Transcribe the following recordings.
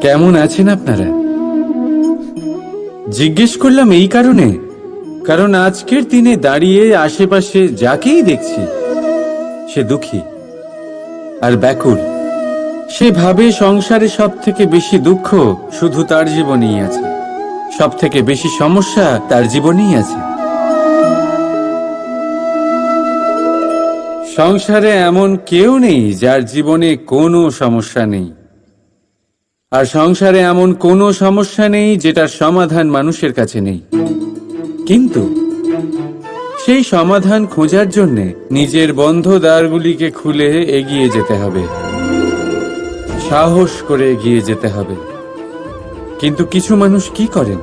কেমন আছেন আপনারা? জিজ্ঞেস করলাম এই কারণে, কারণ আজকের দিনে দাঁড়িয়ে আশেপাশে যাকেই দেখছি সে দুঃখী আর ব্যাকুল। সে ভাবে সংসারে সব থেকে বেশি দুঃখ শুধু তার জীবনেই আছে, সব থেকে বেশি সমস্যা তার জীবনেই আছে। সংসারে এমন কেউ নেই যার জীবনে কোনো সমস্যা নেই, আর সংসারে এমন কোনো সমস্যা নেই যেটার সমাধান মানুষের কাছে নেই। কিন্তু সেই সমাধান খোঁজার জন্য নিজের বন্ধ দ্বারগুলিকে খুলে এগিয়ে যেতে হবে, সাহস করে এগিয়ে যেতে হবে। কিন্তু কিছু মানুষ কি করেন?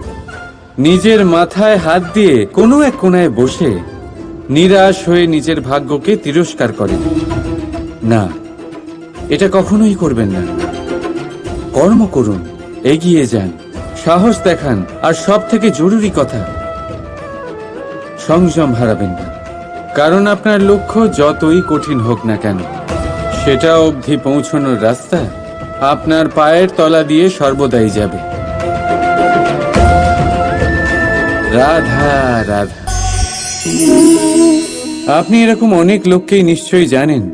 নিজের মাথায় হাত দিয়ে কোনো এক কোণায় বসে নিরাশ হয়ে নিজের ভাগ্যকে তিরস্কার করেন। না, এটা কখনোই করবেন না। কর্ম করুন, এগিয়ে যান, সাহস দেখান, আর সব থেকে জরুরি কথা, সংযম হারাবেন না। কারণ আপনার লক্ষ্য যতই কঠিন হোক না কেন, সেটা অবধি পৌঁছানোর রাস্তা আপনার পায়ের তলা দিয়ে সর্বদাই যাবে। রাধা রাধা। আপনি এরকম অনেক লোককেই নিশ্চয়ই জানেন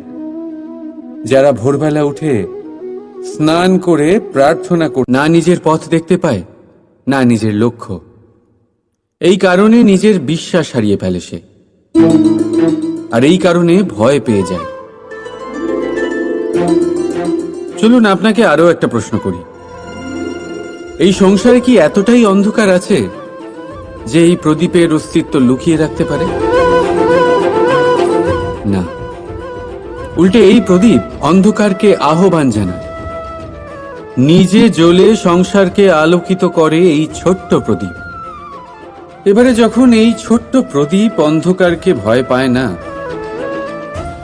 যারা ভোরবেলা উঠে স্নান করে প্রার্থনা করে না নিজের পথ দেখতে পায়, না নিজের লক্ষ্য। এই কারণে নিজের বিশ্বাস হারিয়ে ফেলে সে, আর এই কারণে ভয় পেয়ে যায়। চলুন আপনাকে আরো একটা প্রশ্ন করি। এই সংসারে কি এতটাই অন্ধকার আছে যে এই প্রদীপের অস্তিত্ব লুকিয়ে রাখতে পারে? না, উল্টে এই প্রদীপ অন্ধকারকে আহ্বান জানায়। নিজে জ্বলে সংসারকে আলোকিত করে এই ছোট্ট প্রদীপ। এবারে যখন এই ছোট্ট প্রদীপ অন্ধকারকে ভয় পায় না,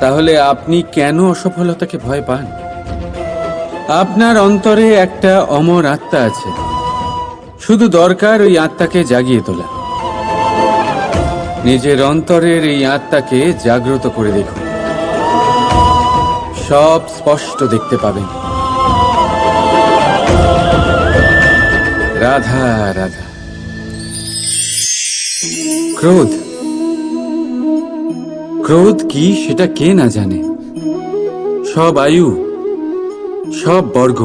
তাহলে আপনি কেন অসফলতাকে ভয় পান? আপনার অন্তরে একটা অমর আত্মা আছে, শুধু দরকার ওই আত্মাকে জাগিয়ে তোলা। নিজের অন্তরের এই আত্মাকে জাগ্রত করে দেখুন, সব স্পষ্ট দেখতে পাবেন। রাধা রাধা। ক্রোধ, ক্রোধ কি সেটা কে না জানে? সব আয়ু, সব বর্গ,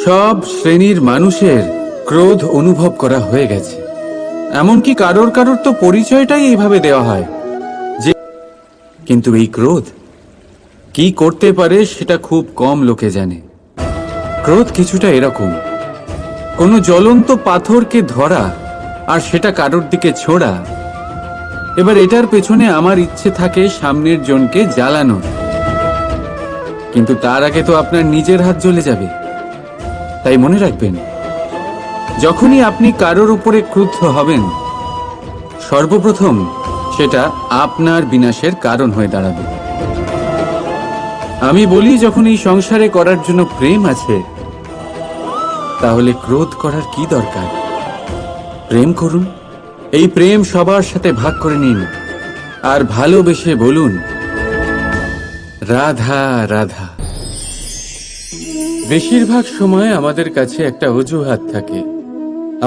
সব শ্রেণীর মানুষের ক্রোধ অনুভব করা হয়ে গেছে। এমনকি কারোর কারোর তো পরিচয়টাই এইভাবে দেওয়া হয় যে, কিন্তু এই ক্রোধ কি করতে পারে সেটা খুব কম লোকে জানে। ক্রোধ কিছুটা এরকম, কোনো জ্বলন্ত পাথরকে ধরা আর সেটা কারোর দিকে ছোড়া। এবার এটার পেছনে আমার ইচ্ছে থাকে সামনের জনকে জ্বালানোর, কিন্তু তার আগে তো আপনার নিজের হাত জ্বলে যাবে। তাই মনে রাখবেন, যখনই আপনি কারোর উপরে ক্রুদ্ধ হবেন, সর্বপ্রথম সেটা আপনার বিনাশের কারণ হয়ে দাঁড়াবে। আমি বলি, যখন এই সংসারে করার জন্য প্রেম আছে, তাহলে ক্রোধ করার কি দরকার? প্রেম করুন, এই প্রেম সবার সাথে ভাগ করে নিন, আর ভালোবেসে বলুন রাধা রাধা। বেশিরভাগ সময় আমাদের কাছে একটা অজুহাত থাকে।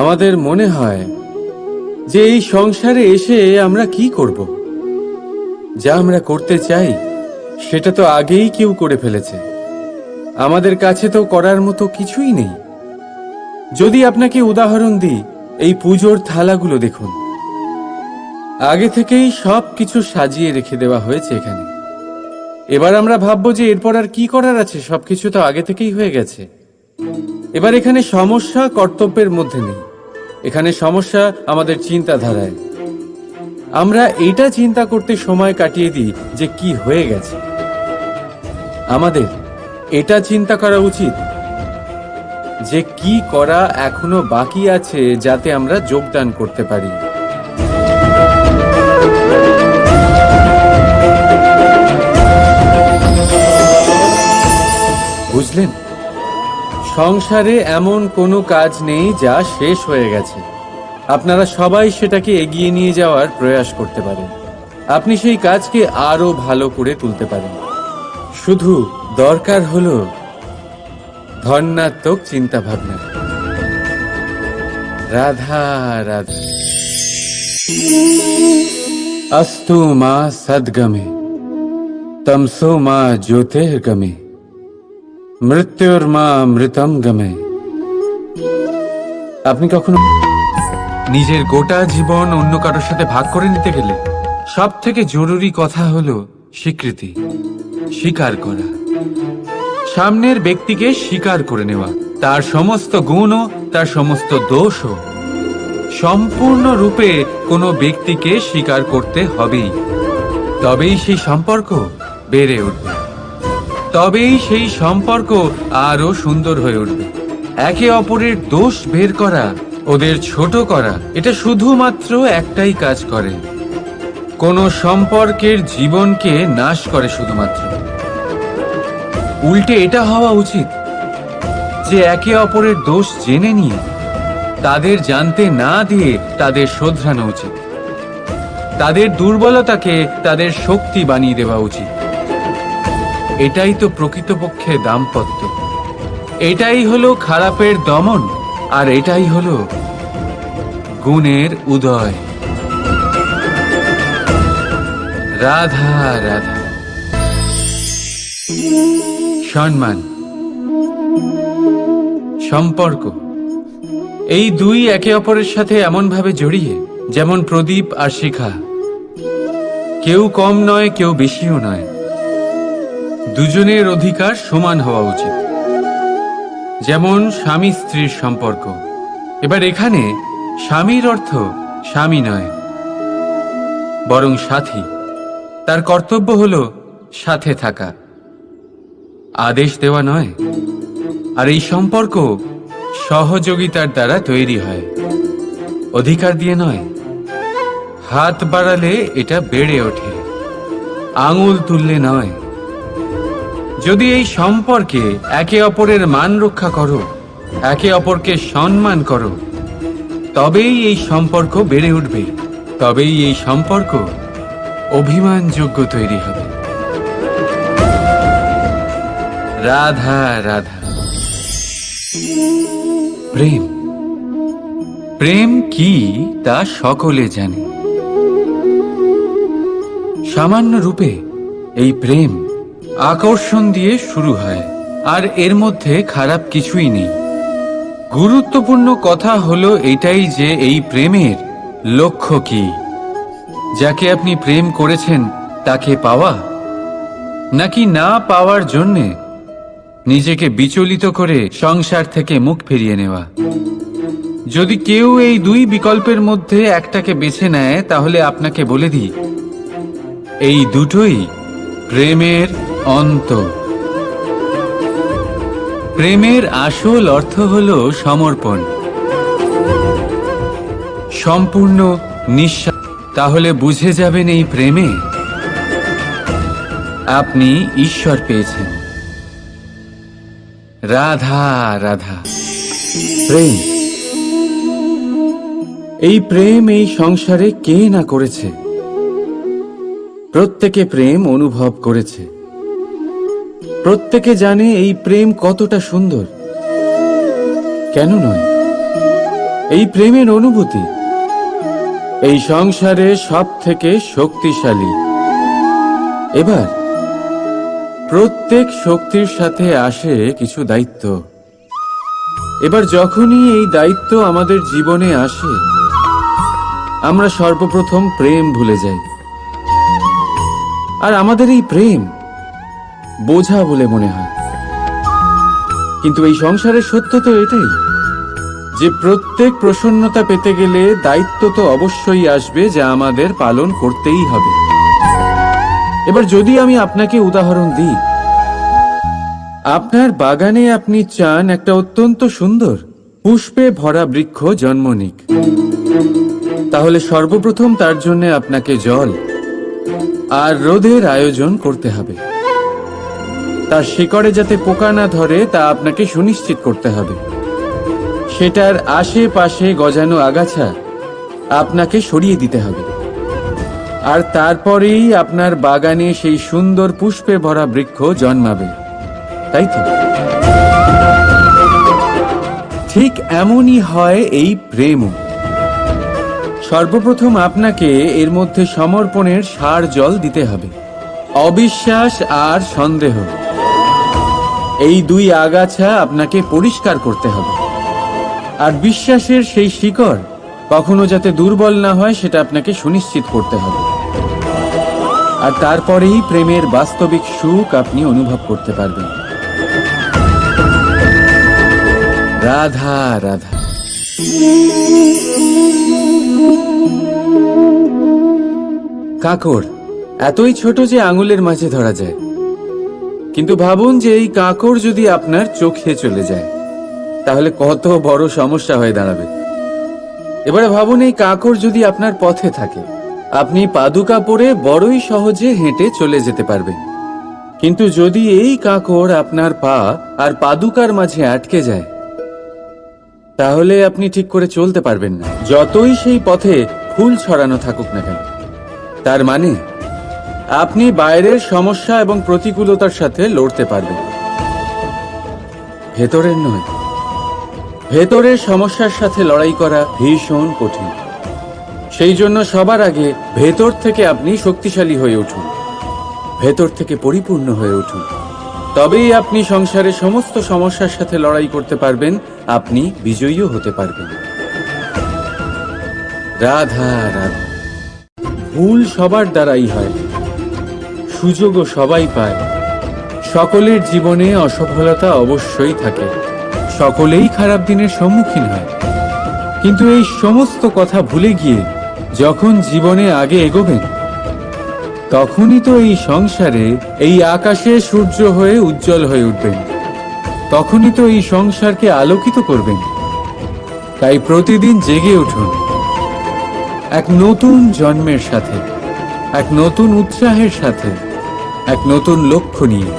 আমাদের মনে হয় যে এই সংসারে এসে আমরা কি করব? যা আমরা করতে চাই সেটা তো আগেই কেউ করে ফেলেছে, আমাদের কাছে তো করার মতো কিছুই নেই। যদি আপনাকে উদাহরণ দিই, এই পুজোর থালাগুলো দেখুন, আগে থেকেই সব কিছু সাজিয়ে রেখে দেওয়া হয়েছে এখানে। এবার আমরা ভাববো যে এরপর আর কি করার আছে, সবকিছু তো আগে থেকেই হয়ে গেছে। এবার এখানে সমস্যা কর্তব্যের মধ্যে নেই, এখানে সমস্যা আমাদের চিন্তাধারায়। আমরা এইটা চিন্তা করতে সময় কাটিয়ে দিই যে কি হয়ে গেছে। আমাদের এটা চিন্তা করা উচিত যে কি করা এখনো বাকি আছে, যাতে আমরা যোগদান করতে পারি। বুঝলেন, সংসারে এমন কোনো কাজ নেই যা শেষ হয়ে গেছে। আপনারা সবাই সেটাকে এগিয়ে নিয়ে যাওয়ার প্রয়াস করতে পারেন। আপনি সেই কাজকে আরো ভালো করে তুলতে পারেন। শুধু দরকার হলো ধন্যাত্মক চিন্তা ভাবনা। রাধা রাধা। अस्तु मा सद्गमे तमसो मा ज्योतिर्गमे মৃত্যুর্মা মৃতম গমে। আপনি কখনো নিজের গোটা জীবন অন্য কারোর সাথে ভাগ করে নিতে গেলে সব থেকে জরুরি কথা হলো স্বীকৃতি, স্বীকার করা। সামনের ব্যক্তিকে স্বীকার করে নেওয়া, তার সমস্ত গুণও তার সমস্ত দোষও। সম্পূর্ণরূপে কোনো ব্যক্তিকে স্বীকার করতে হবেই, তবেই সেই সম্পর্ক বেড়ে উঠবে, তবেই সেই সম্পর্ক আরো সুন্দর হয়ে উঠবে। একে অপরের দোষ বের করা, ওদের ছোট করা, এটা শুধুমাত্র একটাই কাজ করে, কোনো সম্পর্কের জীবনকে নাশ করে শুধুমাত্র। উল্টে এটা হওয়া উচিত যে একে অপরের দোষ জেনে নিয়ে তাদের জানতে না দিয়ে তাদের শোধরানো উচিত, তাদের দুর্বলতাকে তাদের শক্তি বানিয়ে দেওয়া উচিত। এটাই তো প্রকৃতপক্ষে দাম্পত্য, এটাই হলো খারাপের দমন, আর এটাই হলো গুণের উদয়। রাধা রাধা। সম্মান, সম্পর্ক, এই দুই একে অপরের সাথে এমন ভাবে জড়িয়ে যেমন প্রদীপ আর শিখা। কেউ কম নয়, কেউ বেশিও নয়, দুজনের অধিকার সমান হওয়া উচিত। যেমন স্বামী স্ত্রীর সম্পর্ক। এবার এখানে স্বামীর অর্থ স্বামী নয়, বরং সাথী। তার কর্তব্য হলো সাথে থাকা, আদেশ দেওয়া নয়। আর এই সম্পর্ক সহযোগিতার দ্বারা তৈরি হয়, অধিকার দিয়ে নয়। হাত বাড়ালে এটা বেড়ে ওঠে, আঙুল তুললে নয়। যদি এই সম্পর্কে একে অপরের মান রক্ষা করো, একে অপরকে সম্মান করো, তবেই এই সম্পর্ক বেড়ে উঠবে, তবেই এই সম্পর্ক অভিমানযোগ্য তৈরি হবে। রাধা রাধা। প্রেম, প্রেম কি তা সকলে জানে। সামান্য রূপে এই প্রেম আকর্ষণ দিয়ে শুরু হয়, আর এর মধ্যে খারাপ কিছুই নেই। গুরুত্বপূর্ণ কথা হলো এটাই যে এই প্রেমের লক্ষ্য কি। যাকে আপনি প্রেম করেছেন তাকে পাওয়া, নাকি না পাওয়ার জন্যে নিজেকে বিচলিত করে সংসার থেকে মুখ ফিরিয়ে নেওয়া। যদি কেউ এই দুই বিকল্পের মধ্যে একটাকে বেছে নেয়, তাহলে আপনাকে বলে দিই, এই দুটোই প্রেমের অন্ত। প্রেমের আসল অর্থ হলো সমর্পণ, সম্পূর্ণ নিঃস্বার্থ। তাহলে বুঝে যাবেন এই প্রেমে আপনি ঈশ্বর পেয়েছেন। রাধা রাধা। প্রেম, এই প্রেম এই সংসারে কে না করেছে। প্রত্যেকে প্রেম অনুভব করেছে, প্রত্যেকে জানে এই প্রেম কতটা সুন্দর। কেন নয়, এই প্রেমের অনুভূতি এই সংসারে সব থেকে শক্তিশালী। এবার প্রত্যেক শক্তির সাথে আসে কিছু দায়িত্ব। এবার যখনই এই দায়িত্ব আমাদের জীবনে আসে, আমরা সর্বপ্রথম প্রেম ভুলে যাই। আর আমাদের এই প্রেম বোঝা বলে মনে হয়। কিন্তু এই সংসারের সত্য তো এটাই যে প্রত্যেক প্রসন্নতা পেতে গেলে দায়িত্ব তো অবশ্যই আসবে, যা আমাদের পালন করতেই হবে। এবার যদি আমি আপনাকে উদাহরণ দিই, আপনার বাগানে আপনি চান একটা অত্যন্ত সুন্দর পুষ্পে ভরা বৃক্ষ জন্ম নিক, তাহলে সর্বপ্রথম তার জন্য আপনাকে জল আর রোদের আয়োজন করতে হবে। তার শিকড়ে যাতে পোকা না ধরে তা আপনাকে সুনিশ্চিত করতে হবে। সেটার আশেপাশে গজানো আগাছা আপনাকে সরিয়ে দিতে হবে। আর তারপরেই আপনার বাগানে সেই সুন্দর পুষ্পে ভরা বৃক্ষ জন্মাবে, তাই তো? ঠিক এমনই হয় এই প্রেমও। সর্বপ্রথম আপনাকে এর মধ্যে সমর্পণের সার জল দিতে হবে। অবিশ্বাস আর সন্দেহ, এই দুই আগাছা আপনাকে পরিষ্কার করতে হবে। আর বিশ্বাসের সেই শিকড় কখনো যাতে দুর্বল না হয় সেটা আপনাকে সুনিশ্চিত করতে হবে। আর তারপরেই প্রেমের বাস্তবিক সুখ আপনি অনুভব করতে পারবেন। রাধা রাধা। কাঁকড় এতই ছোট যে আঙুলের মাঝে ধরা যায়, কিন্তু ভাবুন যে এই কাঁকড় যদি আপনার চোখে চলে যায় তাহলে কত বড় সমস্যা হয়ে দাঁড়াবে। এবারে ভাবুন এই কাঁকড় যদি আপনার পথে থাকে, আপনি পাদুকা পরে বড়ই সহজে হেঁটে চলে যেতে পারবেন। কিন্তু যদি এই কাঁকড় আপনার পা আর পাদুকার মাঝে আটকে যায় তাহলে আপনি ঠিক করে চলতে পারবেন না, যতই সেই পথে ফুল ছড়ানো থাকুক না কেন। তার মানে আপনি বাইরের সমস্যা এবং প্রতিকূলতার সাথে লড়তে পারবেন, ভেতরের নয়। ভেতরের সমস্যার সাথে লড়াই করা ভীষণ কঠিন। সেই জন্য সবার আগে ভেতর থেকে আপনি শক্তিশালী হয়ে উঠুন, ভেতর থেকে পরিপূর্ণ হয়ে উঠুন। তবেই আপনি সংসারের সমস্ত সমস্যার সাথে লড়াই করতে পারবেন, আপনি বিজয়ীও হতে পারবেন। রাধা রাধা। ভুল সবার দ্বারাই হয়, সুযোগও সবাই পায়। সকলের জীবনে অসফলতা অবশ্যই থাকে, সকলেই খারাপ দিনের সম্মুখীন হয়। কিন্তু এই সমস্ত কথা ভুলে গিয়ে যখন জীবনে আগে এগোবেন, তখনই তো এই সংসারে এই আকাশে সূর্য হয়ে উজ্জ্বল হয়ে উঠবেন, তখনই তো এই সংসারকে আলোকিত করবেন। তাই প্রতিদিন জেগে উঠুন এক নতুন জন্মের সাথে, এক নতুন উৎসাহের সাথে, এক নতুন লক্ষ্য নিয়ে।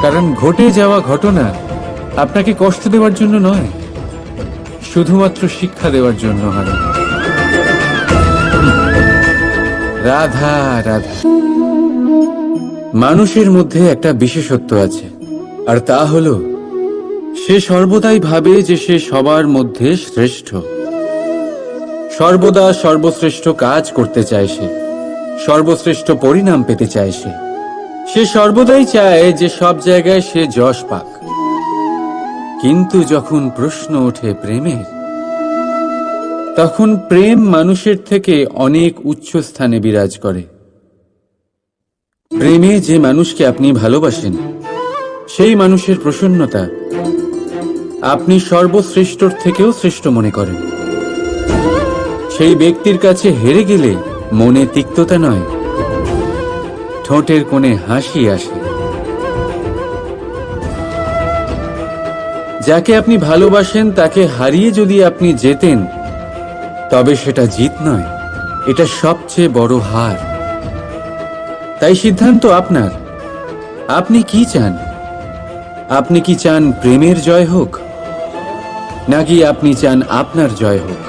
কারণ ঘটে যাওয়া ঘটনা আপনাকে কষ্ট দেওয়ার জন্য নয়, শুধুমাত্র শিক্ষা দেওয়ার জন্য হয়। রাধা রাধা। মানুষের মধ্যে একটা বিশেষত্ব আছে, আর তা হলো সে সর্বদাই ভাবে যে সে সবার মধ্যে শ্রেষ্ঠ। সর্বদা সর্বশ্রেষ্ঠ কাজ করতে চায় সে, সর্বশ্রেষ্ঠ পরিণাম পেতে চায় সে সর্বদাই চায় যে সব জায়গায় সে যশ পাক। কিন্তু যখন প্রশ্ন ওঠে প্রেমের, তখন প্রেম মানুষের থেকে অনেক উচ্চ স্থানে বিরাজ করে। প্রেমে যে মানুষকে আপনি ভালোবাসেন, সেই মানুষের প্রসন্নতা আপনি সর্বশ্রেষ্ঠর থেকেও শ্রেষ্ঠ মনে করেন। সেই ব্যক্তির কাছে হেরে গেলে মনে তিক্ততা নয়, ঠোঁটের কোণে হাসি আসে। যাকে আপনি ভালোবাসেন তাকে হারিয়ে যদি আপনি জেতেন, তবে সেটা জিত নয়, এটা সবচেয়ে বড় হার। তাই সিদ্ধান্ত আপনার। আপনি কি চান? আপনি কি চান প্রেমের জয় হোক, নাকি আপনি চান আপনার জয় হোক?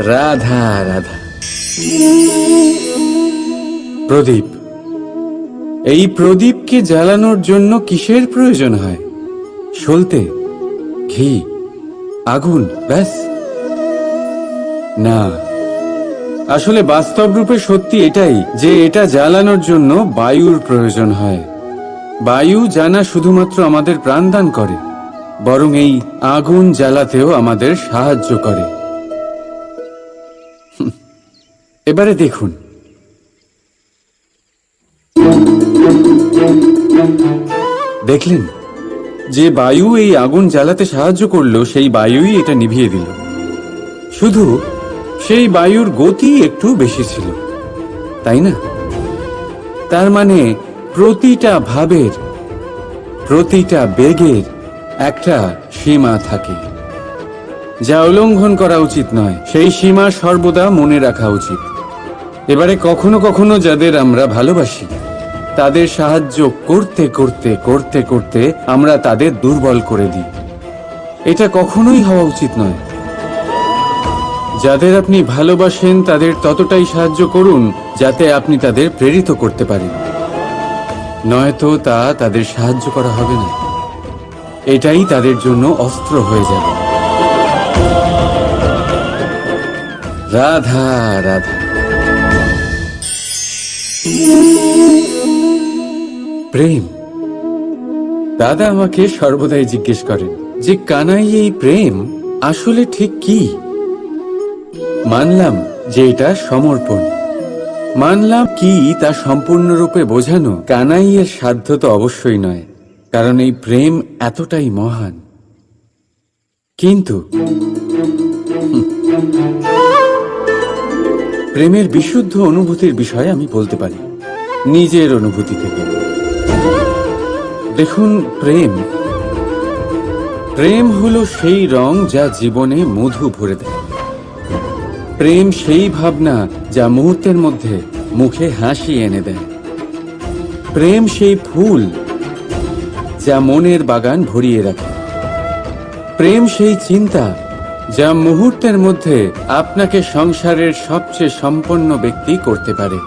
রাধা রাধা। প্রদীপ, এই প্রদীপকে জ্বালানোর জন্য কিসের প্রয়োজন হয়? সলতে, ঘি, আগুন, ব্যাস? না, আসলে বাস্তব রূপে সত্যি এটাই যে এটা জ্বালানোর জন্য বায়ুর প্রয়োজন হয়। বায়ু জানা শুধুমাত্র আমাদের প্রাণদান করে, বরং এই আগুন জ্বালাতেও আমাদের সাহায্য করে। এবারে দেখুন, দেখলেন যে বায়ু এই আগুন জ্বালাতে সাহায্য করলো, সেই বায়ুই এটা নিভিয়ে দিল। শুধু সেই বায়ুর গতি একটু বেশি ছিল, তাই না? তার মানে প্রতিটা ভাবের, প্রতিটা বেগের একটা সীমা থাকে, যা উল্লঙ্ঘন করা উচিত নয়। সেই সীমা সর্বদা মনে রাখা উচিত। এবারে কখনো কখনো যাদের আমরা ভালোবাসি, তাদের সাহায্য করতে করতে করতে করতে আমরা তাদের দুর্বল করে দিই। এটা কখনোই হওয়া উচিত নয়। যাদের আপনি ভালোবাসেন তাদের ততটাই সাহায্য করুন যাতে আপনি তাদের প্রেরিত করতে পারেন। নয়তো তা তাদের সাহায্য করা হবে না। এটাই তাদের জন্য অস্ত্র হয়ে যাবে। রাধা রাধা। প্রেম। দাদা আমাকে সর্বদাই জিজ্ঞেস করেন যে কানাই, এই প্রেম আসলে ঠিক কি? মানলাম যে এটা সমর্পণ। মানলাম কি তা সম্পূর্ণরূপে বোঝানো কানাইয়ের সাধ্য তো অবশ্যই নয়, কারণ এই প্রেম এতটাই মহান। কিন্তু প্রেমের বিশুদ্ধ অনুভূতির বিষয়ে আমি বলতে পারি নিজের অনুভূতি থেকে। দেখুন, প্রেম হলো সেই রং যা জীবনে মধু ভরে দেয়। প্রেম সেই ভাবনা যা মুহূর্তের মধ্যে মুখে হাসি এনে দেয়। প্রেম সেই ফুল যা মনের বাগান ভরিয়ে রাখে। প্রেম সেই চিন্তা যা মুহূর্তের মধ্যে আপনাকে সংসারের সবচেয়ে সম্পন্ন ব্যক্তি করতে পারে।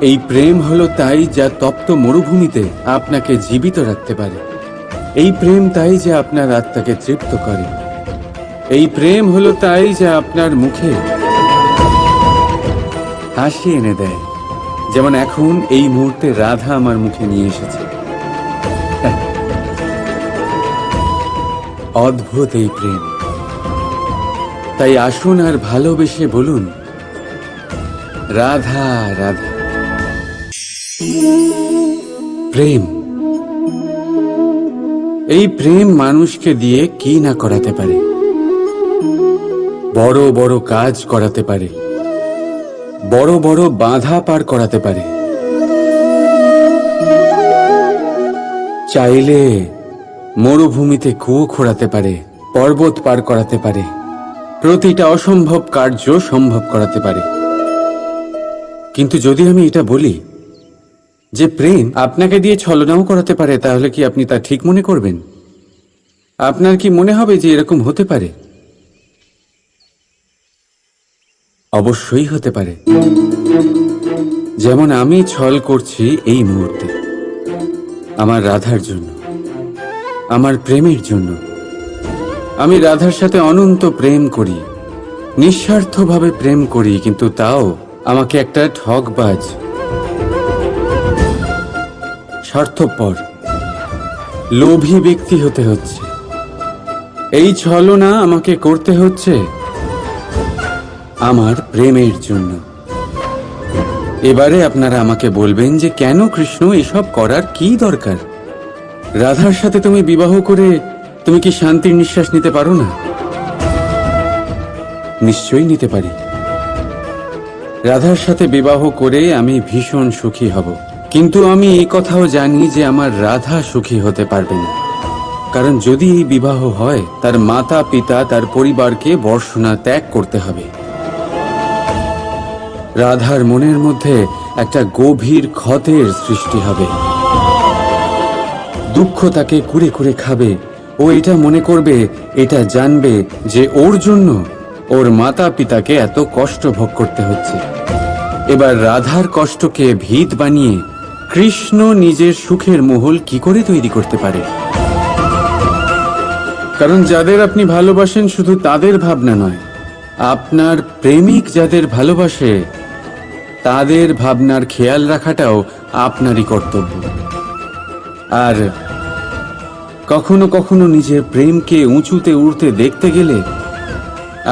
এই প্রেম হলো তাই যা তপ্ত মরুভূমিতে আপনাকে জীবিত রাখতে পারে। এই প্রেম তাই যে আপনার আত্মাকে তৃপ্ত করে। এই প্রেম হলো তাই যা আপনার মুখে হাসি এনে দেয়, যেমন এখন এই মুহূর্তে রাধা আমার মুখে নিয়ে এসেছে। অদ্ভুত এই প্রেম। তাই আসুন আর ভালোবেসে বলুন, রাধা রাধা। প্রেম, এই প্রেম মানুষকে দিয়ে কি না করাতে পারে। বড় বড় কাজ করাতে পারে, বড় বড় বাধা পার করাতে পারে। চাইলে মরুভূমিতে কুয়ো খোঁড়াতে পারে, পর্বত পার করাতে পারে, প্রতিটা অসম্ভব কার্য সম্ভব করাতে পারে। কিন্তু যদি আমি এটা বলি যে প্রেম আপনাকে দিয়ে ছলনাও করাতে পারে, তাহলে কি আপনি তা ঠিক মনে করবেন? আপনার কি মনে হবে যে এরকম হতে পারে? অবশ্যই হতে পারে। যেমন আমি ছল করছি এই মুহূর্তে আমার রাধার জন্য, আমার প্রেমের জন্য। আমি রাধার সাথে অনন্ত প্রেম করি, নিঃস্বার্থভাবে প্রেম করি, কিন্তু তাও আমাকে একটা ঠকবাজ, স্বার্থপর, লোভী ব্যক্তি হতে হচ্ছে। এই ছলনা আমাকে করতে হচ্ছে আমার প্রেমের জন্য। এবারে আপনারা আমাকে বলবেন যে কেন কৃষ্ণ এসব করার কি দরকার? রাধার সাথে তুমি বিবাহ করে তুমি কি শান্তির নিঃশ্বাস নিতে পারো না? নিশ্চয়ই নিতে পারি। রাধার সাথে বিবাহ করে আমি ভীষণ সুখী হব, কিন্তু আমি এই কথাও জানি যে আমার রাধা সুখী হতে পারবে না। কারণ যদি এই বিবাহ হয়, তার মাতা পিতা, তার পরিবারকে বর্ষণা ত্যাগ করতে হবে। রাধার মনের মধ্যে একটা গভীর ক্ষতের সৃষ্টি হবে। দুঃখ তাকে কুরে কুরে খাবে। ও এটা মনে করবে, এটা জানবে যে ওর জন্য ওর মাতা পিতাকে এত কষ্ট ভোগ করতে হচ্ছে। এবার রাধার কষ্টকে ভিত বানিয়ে কৃষ্ণ নিজের সুখের মহল কি করে তৈরি করতে পারে? কারণ যাদের আপনি ভালোবাসেন শুধু তাদের ভাবনা নয়, আপনার প্রেমিক যাদের ভালোবাসে তাদের ভাবনার খেয়াল রাখাটাও আপনারই কর্তব্য। আর কখনো কখনো নিজের প্রেমকে উঁচুতে উঠতে দেখতে গেলে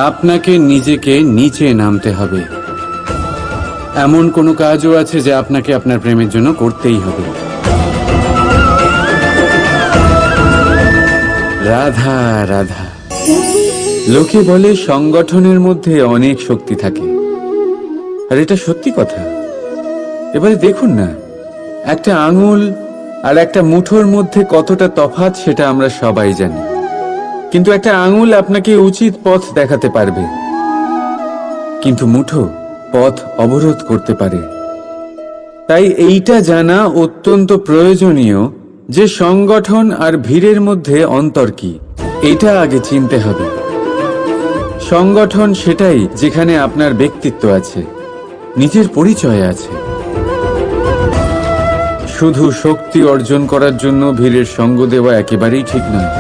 আপনাকে নিজেকে নিচে নামতে হবে। এমন কোনো কাজও আছে যা আপনাকে আপনার প্রেমের জন্য করতেই হবে। রাধা রাধা। লোকে বলে সংগঠনের মধ্যে অনেক শক্তি থাকে, আর এটা সত্যি কথা। এবারে দেখুন না, একটা আঙুল আর একটা মুঠোর মধ্যে কতটা তফাৎ সেটা আমরা সবাই জানি। কিন্তু একটা আঙুল আপনাকে উচিত পথ দেখাতে পারবে, কিন্তু মুঠো পথ অবরোধ করতে পারে। তাই এইটা জানা অত্যন্ত প্রয়োজনীয় যে সংগঠন আর ভিড়ের মধ্যে অন্তর কি, এটা আগে চিনতে হবে। সংগঠন সেটাই যেখানে আপনার ব্যক্তিত্ব আছে, নিজের পরিচয় আছে। শুধু শক্তি অর্জন করার জন্য ভিড়ের সঙ্গ দেওয়া একেবারেই ঠিক নয়,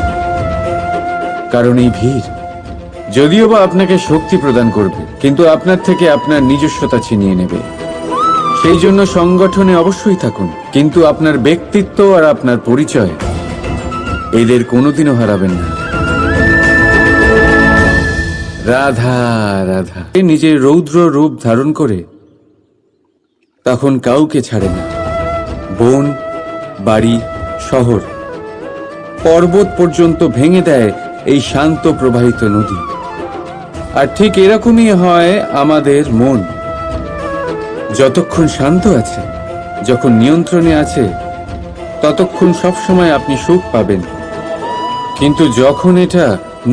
কারণ এই ভিড় যদিও বা আপনাকে শক্তি প্রদান করবে, কিন্তু আপনার থেকে আপনার নিজস্বতা ছিনিয়ে নেবে। সেই জন্য সংগঠনে অবশ্যই থাকুন, কিন্তু আপনার ব্যক্তিত্ব আর আপনার পরিচয় এদের কোনোদিনও হারাবেন না। রাধা রাধা নিজের রৌদ্র রূপ ধারণ করে তখন কাউকে ছাড়ে না। বন, বাড়ি, শহর, পর্বত পর্যন্ত ভেঙে দেয় এই শান্ত প্রবাহিত নদী। আর ঠিক এরকমই হয় আমাদের মন। যতক্ষণ শান্ত আছে, যখন নিয়ন্ত্রণে আছে, ততক্ষণ সবসময় আপনি সুখ পাবেন। কিন্তু যখন এটা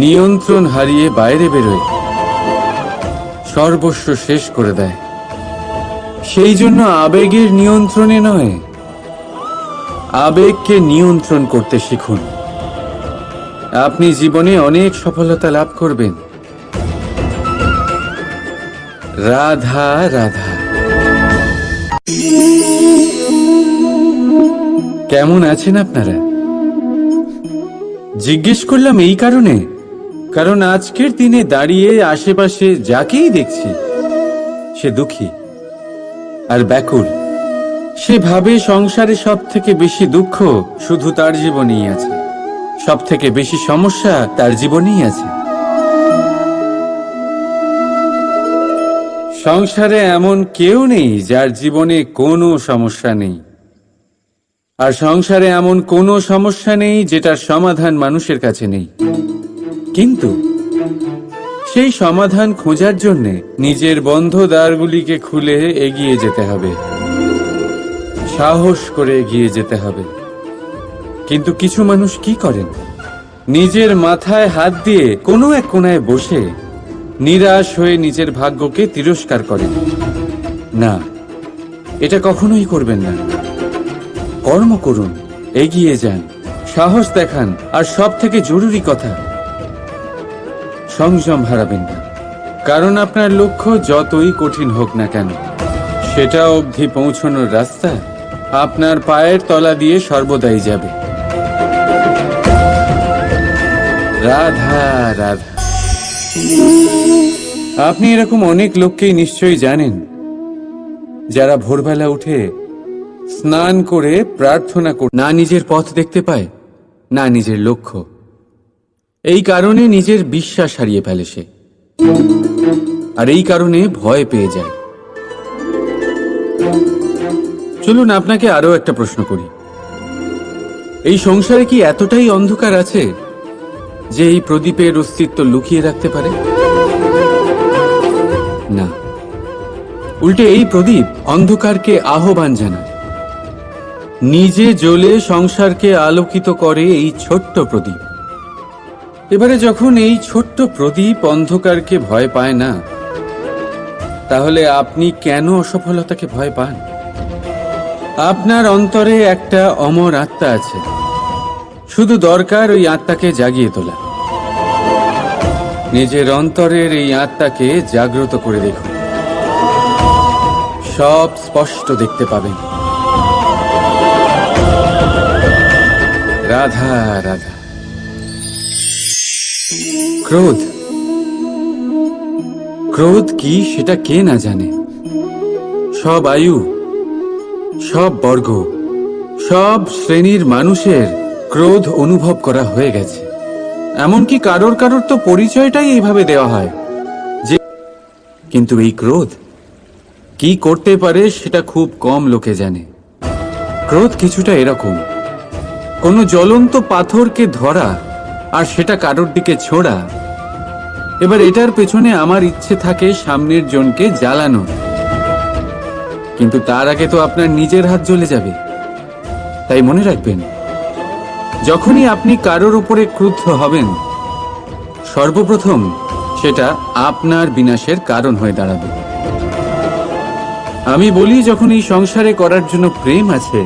নিয়ন্ত্রণ হারিয়ে বাইরে বেরোয়, সর্বস্ব শেষ করে দেয়। সেই জন্য আবেগের নিয়ন্ত্রণে নয়, আবেগকে নিয়ন্ত্রণ করতে শিখুন। আপনি জীবনে অনেক সফলতা লাভ করবেন। রাধা রাধা। কেমন আছেন আপনারা? জিজ্ঞেস করলাম এই কারণে, কারণ আজকের দিনে দাঁড়িয়ে আশেপাশে যাকেই দেখছি সে দুঃখী আর ব্যাকুল। সে ভাবে সংসারে সব থেকে বেশি দুঃখ শুধু তার জীবনেই আছে, সব থেকে বেশি সমস্যা তার জীবনেই আছে। সংসারে এমন কেউ নেই যার জীবনে কোনো সমস্যা নেই, আর সংসারে এমন কোনো সমস্যা নেই যেটার সমাধান মানুষের কাছে নেই। কিন্তু সেই সমাধান খোঁজার জন্য নিজের বন্ধ দ্বারগুলিকে খুলে এগিয়ে যেতে হবে, সাহস করে এগিয়ে যেতে হবে। কিন্তু কিছু মানুষ কি করেন? নিজের মাথায় হাত দিয়ে কোনো এক কোণায় বসে নিরাশ হয়ে নিজের ভাগ্যকে তিরস্কার করেন। না, এটা কখনোই করবেন না। কর্ম করুন, এগিয়ে যান, সাহস দেখান, আর সব থেকে জরুরি কথা, সংযম হারাবেন না। কারণ আপনার লক্ষ্য যতই কঠিন হোক না কেন, সেটা অবধি পৌঁছানোর রাস্তা আপনার পায়ের তলা দিয়ে সর্বদাই যাবে। রাধা রাধা। আপনি এরকম অনেক লোককেই নিশ্চয়ই জানেন যারা ভোরবেলা উঠে স্নান করে প্রার্থনা করে না নিজের পথ দেখতে পায়, না নিজের লক্ষ্য। এই কারণে নিজের বিশ্বাস হারিয়ে ফেলে সে, আর এই কারণে ভয় পেয়ে যায়। চলুন আপনাকে আরো একটা প্রশ্ন করি। এই সংসারে কি এতটাই অন্ধকার আছে যে এই প্রদীপের অস্তিত্ব লুকিয়ে রাখতে পারে? না, উল্টে এই প্রদীপ অন্ধকারকে আহ্বান জানায়। নিজে জ্বলে সংসারকে আলোকিত করে এই ছোট্ট প্রদীপ। এবারে যখন এই ছোট্ট প্রদীপ অন্ধকারকে ভয় পায় না, তাহলে আপনি কেন অসফলতাকে ভয় পান? আপনার অন্তরে একটা অমর আত্মা আছে, শুধু দরকার ওই আত্মাকে জাগিয়ে তোলা। নিজের অন্তরের এই আত্মাকে জাগ্রত করে দেখুন, সব স্পষ্ট দেখতে পাবেন। রাধা রাধা। ক্রোধ, ক্রোধ কি সেটা কে না জানে? সব আয়ু, সব বর্গ, সব শ্রেণীর মানুষের ক্রোধ অনুভব করা হয়ে গেছে। এমনকি কারোর কারোর তো পরিচয়টাই এইভাবে দেওয়া হয় যে, কিন্তু এই ক্রোধ কি করতে পারে সেটা খুব কম লোকে জানে। ক্রোধ কিছুটা এরকম, কোনো জ্বলন্ত পাথরকে ধরা আর সেটা কারোর দিকে ছোড়া। এবার এটার পেছনে আমার ইচ্ছে থাকে সামনের জনকে জ্বালানো, কিন্তু তার আগে তো আপনার নিজের হাত জ্বলে যাবে। তাই মনে রাখবেন, যখনই আপনি কারোর উপরে ক্রুদ্ধ হবেন, সর্বপ্রথম সেটা আপনার বিনাশের কারণ হয়ে দাঁড়াবে। আমি বলি, যখন এই সংসারে করার জন্য প্রেম আছে,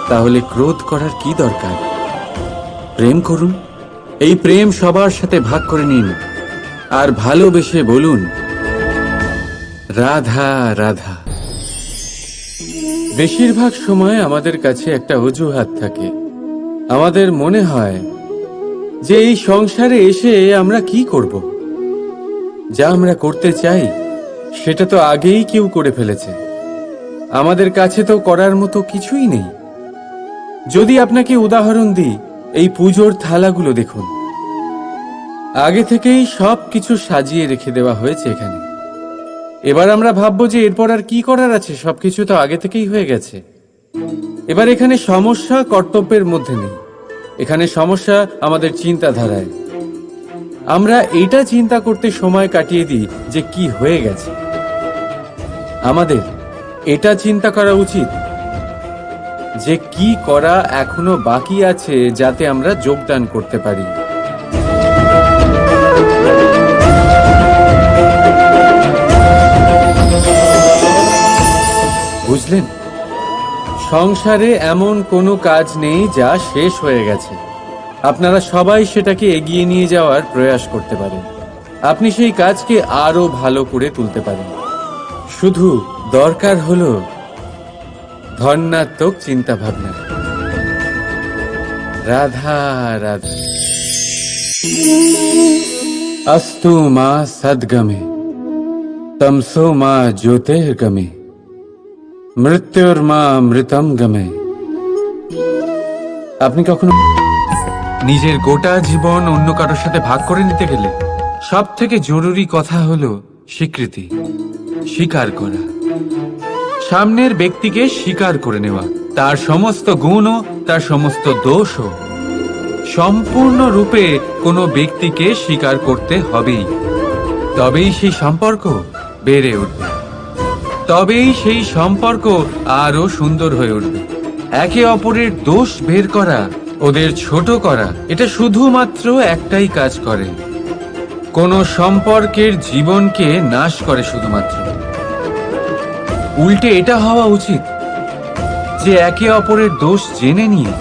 তাহলে ক্রোধ করার কি দরকার? প্রেম করুন। এই প্রেম সবার সাথে ভাগ করে নিন, আর ভালোবেসে বলুন, রাধা রাধা। বেশিরভাগ সময় আমাদের কাছে একটা অজুহাত থাকে। আমাদের মনে হয় যে এই সংসারে এসে আমরা কি করব, যা আমরা করতে চাই সেটা তো আগেই কেউ করে ফেলেছে। আমাদের কাছে তো করার মতো কিছুই নেই। যদি আপনাকে উদাহরণ দিই, এই পুজোর থালাগুলো দেখুন, আগে থেকেই সব কিছু সাজিয়ে রেখে দেওয়া হয়েছে এখানে। এবার আমরা ভাববো যে এরপর আর কি করার আছে, সবকিছু তো আগে থেকেই হয়ে গেছে। এবার এখানে সমস্যা কর্তব্যের মধ্যে নেই, এখানে সমস্যা আমাদের চিন্তাধারায়। আমরা এটা চিন্তা করতে সময় কাটিয়ে দিই যে কি হয়ে গেছে। আমাদের এটা চিন্তা করা উচিত যে কি করা এখনো বাকি আছে, যাতে আমরা যোগদান করতে পারি। বুঝলেন, সংসারে এমন কোনো কাজ নেই যা শেষ হয়ে গেছে। আপনারা সবাই সেটাকে এগিয়ে নিয়ে যাওয়ার প্রয়াস করতে পারেন। আপনি সেই কাজকে আরো ভালো করে তুলতে পারেন। শুধু দরকার হলো ধন্যাত্মক চিন্তা ভাবনা। রাধা রাধা। अस्तु मां सद्गमे तमसो मां ज्योतिर्गमे মৃত্যুর্মা মৃতম গমে। আপনি কখনো নিজের গোটা জীবন অন্য কারোর সাথে ভাগ করে নিতে গেলে সব থেকে জরুরি কথা হলো স্বীকৃতি, স্বীকার করা। সামনের ব্যক্তিকে স্বীকার করে নেওয়া, তার সমস্ত গুণও তার সমস্ত দোষও। সম্পূর্ণরূপে কোনো ব্যক্তিকে স্বীকার করতে হবেই, তবেই সেই সম্পর্ক বেড়ে উঠবে, তবেই সেই সম্পর্ক আরো সুন্দর হয়ে উঠবে। একে অপরের দোষ বের করা, ওদের ছোট করা, এটা শুধুমাত্র একটাই কাজ করে, কোন সম্পর্কের জীবনকে নাশ করে শুধুমাত্র। উল্টে এটা হওয়া উচিত যে একে অপরের দোষ জেনে নিয়ে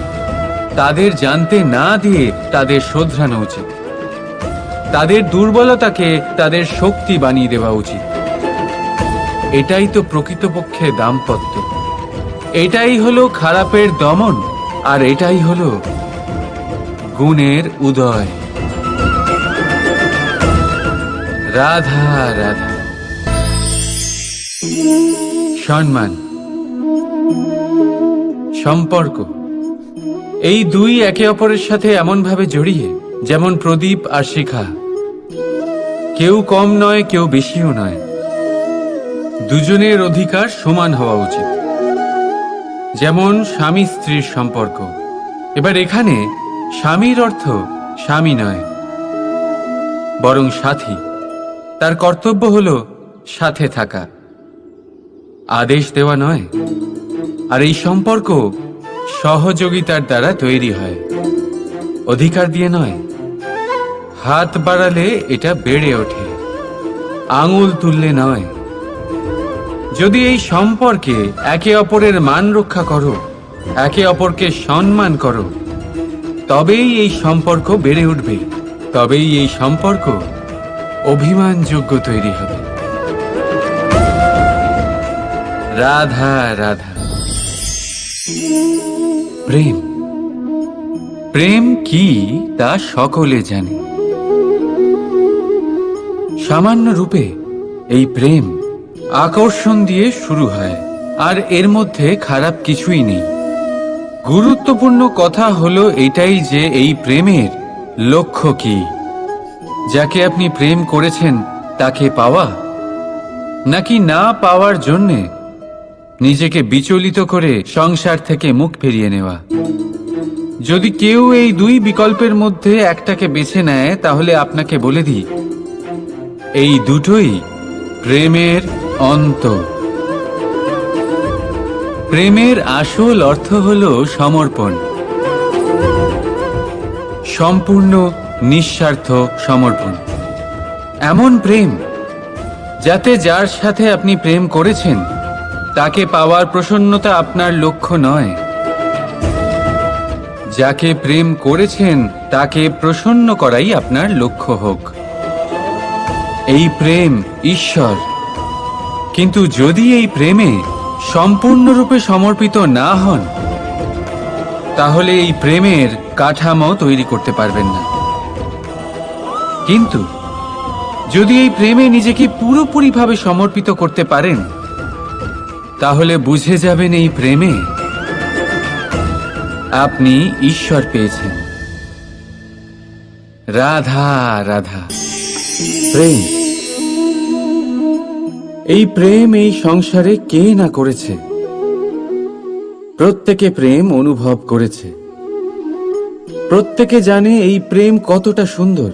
তাদের জানতে না দিয়ে তাদের শোধরানো উচিত। তাদের দুর্বলতাকে তাদের শক্তি বানিয়ে দেওয়া উচিত। এটাই তো প্রকৃতপক্ষে দাম্পত্য। এটাই হলো খারাপের দমন, আর এটাই হলো গুণের উদয়। রাধা রাধা। সম্মান, সম্পর্ক, এই দুই একে অপরের সাথে এমন ভাবে জড়িয়ে যেমন প্রদীপ আর শিখা। কেউ কম নয়, কেউ বেশিও নয়। দুজনের অধিকার সমান হওয়া উচিত। যেমন স্বামী স্ত্রীর সম্পর্ক। এবার এখানে স্বামীর অর্থ স্বামী নয়, বরং সাথী। তার কর্তব্য হলো সাথে থাকা, আদেশ দেওয়া নয়। আর এই সম্পর্ক সহযোগিতার দ্বারা তৈরি হয়, অধিকার দিয়ে নয়। হাত বাড়ালে এটা বেড়ে ওঠে, আঙুল তুললে নয়। যদি এই সম্পর্কে একে অপরের মান রক্ষা করো, একে অপরকে সম্মান করো, তবেই এই সম্পর্ক বেড়ে উঠবে, তবেই এই সম্পর্ক অভিমানযোগ্য তৈরি হবে। রাধা রাধা। প্রেম, প্রেম কি তা সকলে জানে। সামান্য রূপে এই প্রেম আকর্ষণ দিয়ে শুরু হয়, আর এর মধ্যে খারাপ কিছুই নেই। গুরুত্বপূর্ণ কথা হলো এটাই যে এই প্রেমের লক্ষ্য কি। যাকে আপনি প্রেম করেছেন তাকে পাওয়া, নাকি না পাওয়ার জন্যে নিজেকে বিচলিত করে সংসার থেকে মুখ ফিরিয়ে নেওয়া। যদি কেউ এই দুই বিকল্পের মধ্যে একটাকে বেছে নেয়, তাহলে আপনাকে বলে দিই, এই দুটোই প্রেমের অন্ত। প্রেমের আসল অর্থ হলো সমর্পণ, সম্পূর্ণ নিঃস্বার্থ সমর্পণ। এমন প্রেম যাতে যার সাথে আপনি প্রেম করেছেন তাকে পাওয়ার প্রসন্নতা আপনার লক্ষ্য নয়, যাকে প্রেম করেছেন তাকে প্রসন্ন করাই আপনার লক্ষ্য হোক। এই প্রেম ঈশ্বর। কিন্তু যদি এই প্রেমে সম্পূর্ণরূপে সমর্পিত না হন, তাহলে এই প্রেমের কাঠামো তৈরি করতে পারবেন না। কিন্তু যদি এই প্রেমে নিজেকে পুরোপুরিভাবে সমর্পিত করতে পারেন, তাহলে বুঝে যাবেন এই প্রেমে আপনি ঈশ্বর পেয়েছেন। রাধা রাধা। প্রেম, এই প্রেম এই সংসারে কে না করেছে? প্রত্যেকে প্রেম অনুভব করেছে। প্রত্যেকে জানে এই প্রেম কতটা সুন্দর।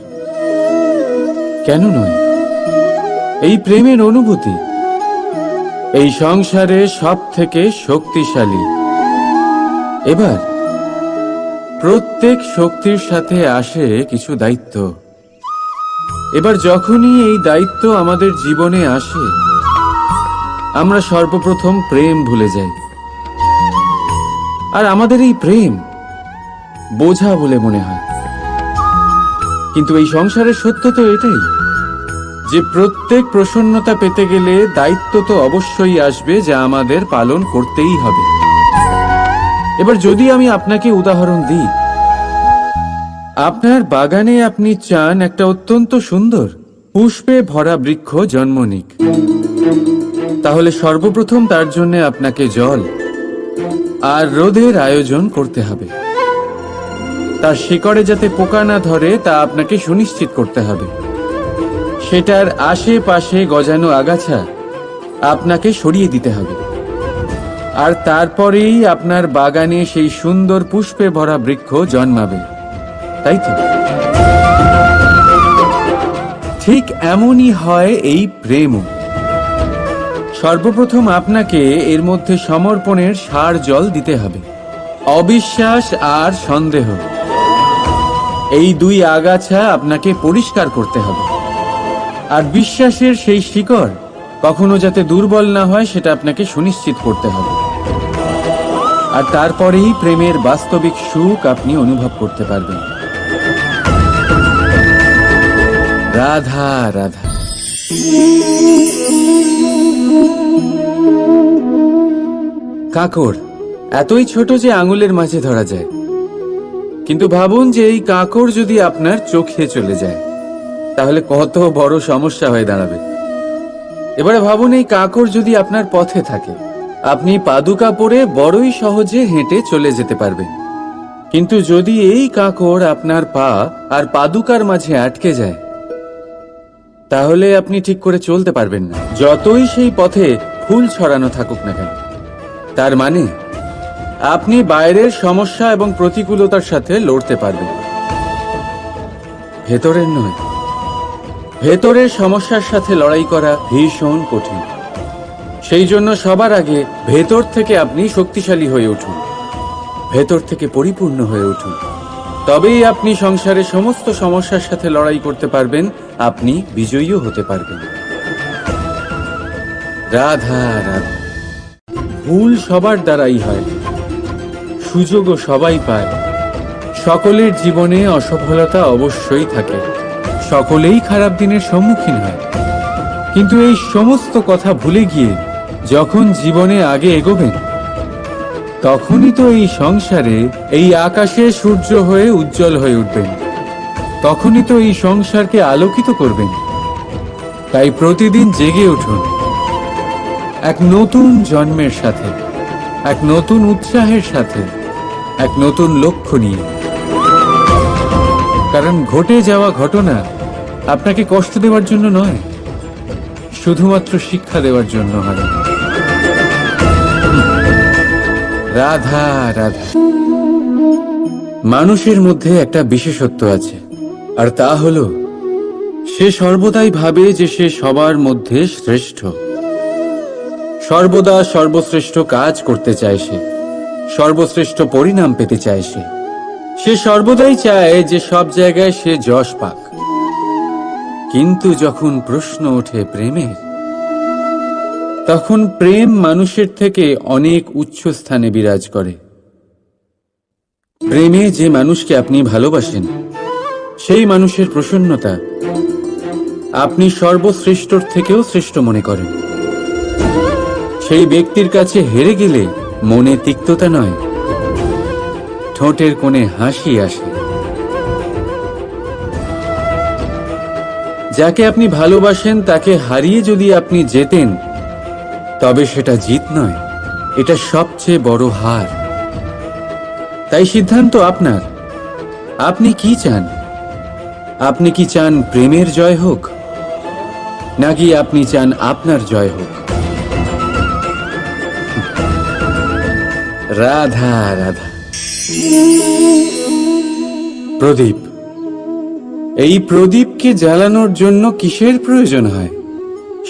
কেন নয়? এই প্রেমের অনুভূতি এই সংসারে সব থেকে শক্তিশালী। এবার প্রত্যেক শক্তির সাথে আসে কিছু দায়িত্ব। এবার যখনই এই দায়িত্ব আমাদের জীবনে আসে, আমরা সর্বপ্রথম প্রেম ভুলে যাই। আর আমাদের এই প্রেম বোঝা বলে মনে হয়। কিন্তু এই সংসারের সত্য তো এটাই যে প্রত্যেক প্রসন্নতা পেতে গেলে দায়িত্ব তো অবশ্যই আসবে, যা আমাদের পালন করতেই হবে। এবার যদি আমি আপনাকে উদাহরণ দিই, আপনার বাগানে আপনি চান একটা অত্যন্ত সুন্দর পুষ্পে ভরা বৃক্ষ জন্ম নিক, তাহলে সর্বপ্রথম তার জন্য আপনাকে জল আর রোদের আয়োজন করতে হবে। তার শিকড়ে যাতে পোকা না ধরে তা আপনাকে সুনিশ্চিত করতে হবে। সেটার আশেপাশে গজানো আগাছা আপনাকে সরিয়ে দিতে হবে। আর তারপরেই আপনার বাগানে সেই সুন্দর পুষ্পে ভরা বৃক্ষ জন্মাবে, তাই তো? ঠিক এমনই হয় এই প্রেমও। সর্বপ্রথম আপনাকে এর মধ্যে সমর্পণের সার জল দিতে হবে। অবিশ্বাস আর সন্দেহ, এই দুই আগাছা আপনাকে পরিষ্কার করতে হবে। আর বিশ্বাসের সেই শিকড় কখনো যাতে দুর্বল না হয়, সেটা আপনাকে সুনিশ্চিত করতে হবে। আর তারপরেই প্রেমের বাস্তবিক সুখ আপনি অনুভব করতে পারবেন। রাধা রাধা। কাঁকড় এতই ছোট যে আঙুলের মাঝে ধরা যায়, কিন্তু ভাবুন যে এই কাঁকড় যদি আপনার চোখে চলে যায়, তাহলে কত বড় সমস্যা হয়ে দাঁড়াবে। এবারে ভাবুন এই কাঁকড় যদি আপনার পথে থাকে, আপনি পাদুকা পরে বড়ই সহজে হেঁটে চলে যেতে পারবেন। কিন্তু যদি এই কাঁকড় আপনার পা আর পাদুকার মাঝে আটকে যায়, তাহলে আপনি ঠিক করে চলতে পারবেন না, যতই সেই পথে ফুল ছড়ানো থাকুক না কেন। তার মানে আপনি বাইরের সমস্যা এবং প্রতিকূলতার সাথে লড়তে পারবেন, ভেতরের নয়। ভেতরের সমস্যার সাথে লড়াই করা ভীষণ কঠিন। সেই জন্য সবার আগে ভেতর থেকে আপনি শক্তিশালী হয়ে উঠুন, ভেতর থেকে পরিপূর্ণ হয়ে উঠুন। তবেই আপনি সংসারের সমস্ত সমস্যার সাথে লড়াই করতে পারবেন, আপনি বিজয়ীও হতে পারবেন। রাধা রাধা। ভুল সবার দ্বারাই হয়, সুযোগও সবাই পায়। সকলের জীবনে অসফলতা অবশ্যই থাকে, সকলেই খারাপ দিনের সম্মুখীন হয়। কিন্তু এই সমস্ত কথা ভুলে গিয়ে যখন জীবনে আগে এগোবেন, তখনই তো এই সংসারে এই আকাশে সূর্য হয়ে উজ্জ্বল হয়ে উঠবেন, তখনই তো এই সংসারকে আলোকিত করবেন। তাই প্রতিদিন জেগে উঠুন এক নতুন জন্মের সাথে, এক নতুন উৎসাহের সাথে, এক নতুন লক্ষ্য নিয়ে। কারণ ঘটে যাওয়া ঘটনা আপনাকে কষ্ট দেওয়ার জন্য নয়, শুধুমাত্র শিক্ষা দেওয়ার জন্য হয়। রাধা রাধা। মানুষের মধ্যে একটা বিশেষত্ব আছে, আর তা হলো সে সর্বদাই ভাবে যে সে সবার মধ্যে শ্রেষ্ঠ। সর্বদা সর্বশ্রেষ্ঠ কাজ করতে চায় সে, সর্বশ্রেষ্ঠ পরিণাম পেতে চায় সে সর্বদাই চায় যে সব জায়গায় সে যশ পাক। কিন্তু যখন প্রশ্ন ওঠে প্রেমের, তখন প্রেম মানুষের থেকে অনেক উচ্চ স্থানে বিরাজ করে। প্রেমে যে মানুষকে আপনি ভালোবাসেন, সেই মানুষের প্রসন্নতা আপনি সর্বশ্রেষ্ঠর থেকেও শ্রেষ্ঠ মনে করেন। সেই ব্যক্তির কাছে হেরে গেলে মনে তিক্ততা নয়, ঠোঁটের কোণে হাসি আসে। যাকে আপনি ভালোবাসেন তাকে হারিয়ে যদি আপনি জেতেন, তবে সেটা জিত নয়, এটা সবচেয়ে বড় হার। তাই সিদ্ধান্ত আপনার। আপনি কি চান? আপনি কি চান প্রেমের জয় হোক, নাকি আপনি চান আপনার জয় হোক? রাধা রাধা। প্রদীপ, এই প্রদীপকে জ্বালানোর জন্য কিসের প্রয়োজন হয়?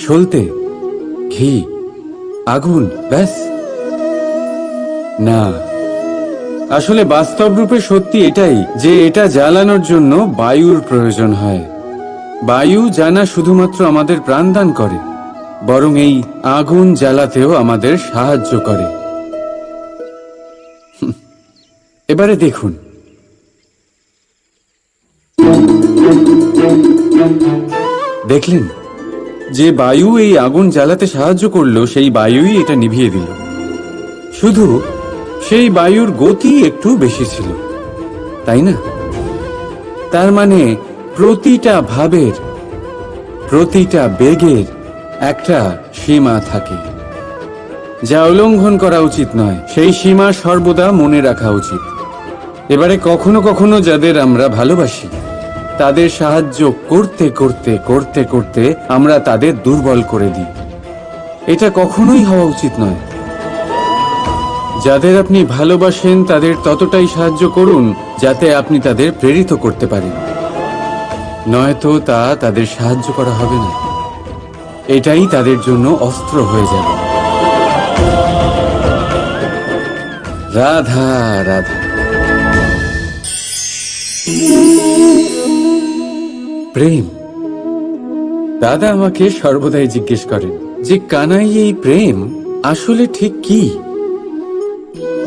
সলতে, ঘি, আগুন, ব্যাস? না, আসলে বাস্তব রূপে সত্যি এটাই যে এটা জ্বালানোর জন্য বায়ুর প্রয়োজন হয়। বায়ু জানা শুধুমাত্র আমাদের প্রাণদান করে, বরং এই আগুন জ্বালাতেও আমাদের সাহায্য করে। এবারে দেখুন, দেখলেন যে বায়ু এই আগুন জ্বালাতে সাহায্য করলো, সেই বায়ুই এটা নিভিয়ে দিল। শুধু সেই বায়ুর গতি একটু বেশি ছিল, তাই না? তার মানে প্রতিটা ভাবের, প্রতিটা বেগের একটা সীমা থাকে, যা উল্লঙ্ঘন করা উচিত নয়। সেই সীমা সর্বদা মনে রাখা উচিত। এবারে কখনো কখনো যাদের আমরা ভালোবাসি, তাদের সাহায্য করতে করতে করতে করতে আমরা তাদের দুর্বল করে দিই। এটা কখনোই হওয়া উচিত নয়। যাদের আপনি ভালোবাসেন তাদের ততটাই সাহায্য করুন যাতে আপনি তাদের প্রেরিত করতে পারেন, নয়তো তা তাদের সাহায্য করা হবে না। এটাই তাদের জন্য অস্ত্র হয়ে যাবে। রাধা রাধা। প্রেম। দাদা আমাকে সর্বদাই জিজ্ঞেস করেন যে কানাই, এই প্রেম আসলে ঠিক কি?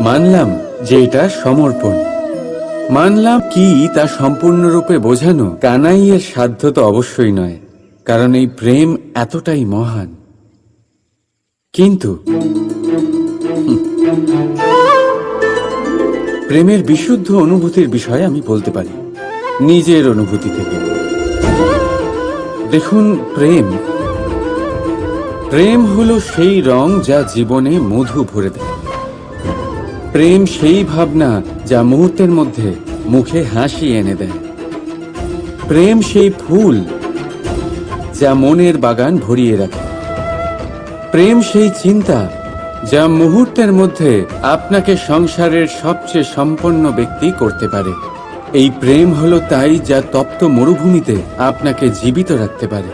মানলাম যে এটা সমর্পণ। মানলাম কি তা সম্পূর্ণরূপে বোঝানো কানাইয়ের সাধ্য তো অবশ্যই নয়, কারণ এই প্রেম এতটাই মহান। কিন্তু প্রেমের বিশুদ্ধ অনুভূতির বিষয়ে আমি বলতে পারি নিজের অনুভূতি থেকে। দেখুন, প্রেম হলো সেই রং যা জীবনে মধু ভরে দেয়। প্রেম সেই ভাবনা যা মুহূর্তের মধ্যে মুখে হাসি এনে দেয়। প্রেম সেই ফুল যা মনের বাগান ভরিয়ে রাখে। প্রেম সেই চিন্তা যা মুহূর্তের মধ্যে আপনাকে সংসারের সবচেয়ে সম্পন্ন ব্যক্তি করতে পারে। এই প্রেম হলো তাই যা তপ্ত মরুভূমিতে আপনাকে জীবিত রাখতে পারে।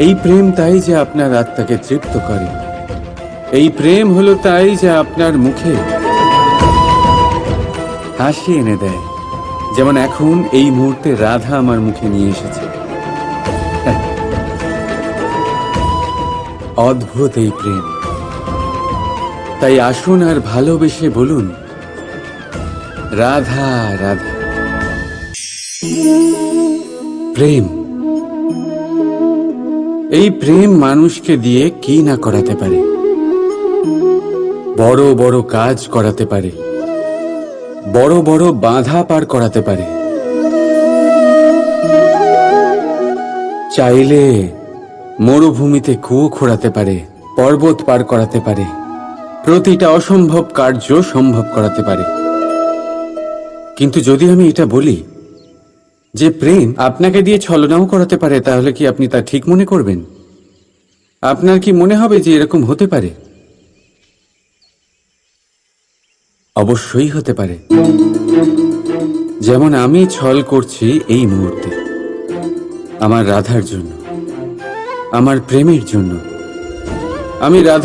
এই প্রেম তাই যা আপনার আত্মাকে তৃপ্ত করে। এই প্রেম হলো তাই যা আপনার মুখে হাসি এনে দেয়, যেমন এখন এই মুহূর্তে রাধা আমার মুখে নিয়ে এসেছে। অদ্ভুত এই প্রেম। তাই আসুন আর ভালোবেসে বলুন, রাধা রাধা। প্রেম, এই প্রেম মানুষকে দিয়ে কি না করাতে পারে। বড় বড় কাজ করাতে পারে, বড় বড় বাধা পার করাতে পারে। চাইলে মরুভূমিতে কুয়ো খোঁড়াতে পারে, পর্বত পার করাতে পারে, প্রতিটা অসম্ভব কার্য সম্ভব করাতে পারে। কিন্তু যদি আমি এটা বলি যে প্রেম আপনাকে দিয়ে ছলনাও করাতে পারে, তাহলে কি আপনি তা ঠিক মনে করবেন? আপনার কি মনে হবে যে এরকম হতে পারে? অবশ্যই হতে পারে। যেমন আমি ছল করছি এই মুহূর্তে আমার রাধার জন্য, আমার প্রেমের জন্য। আমি রাধা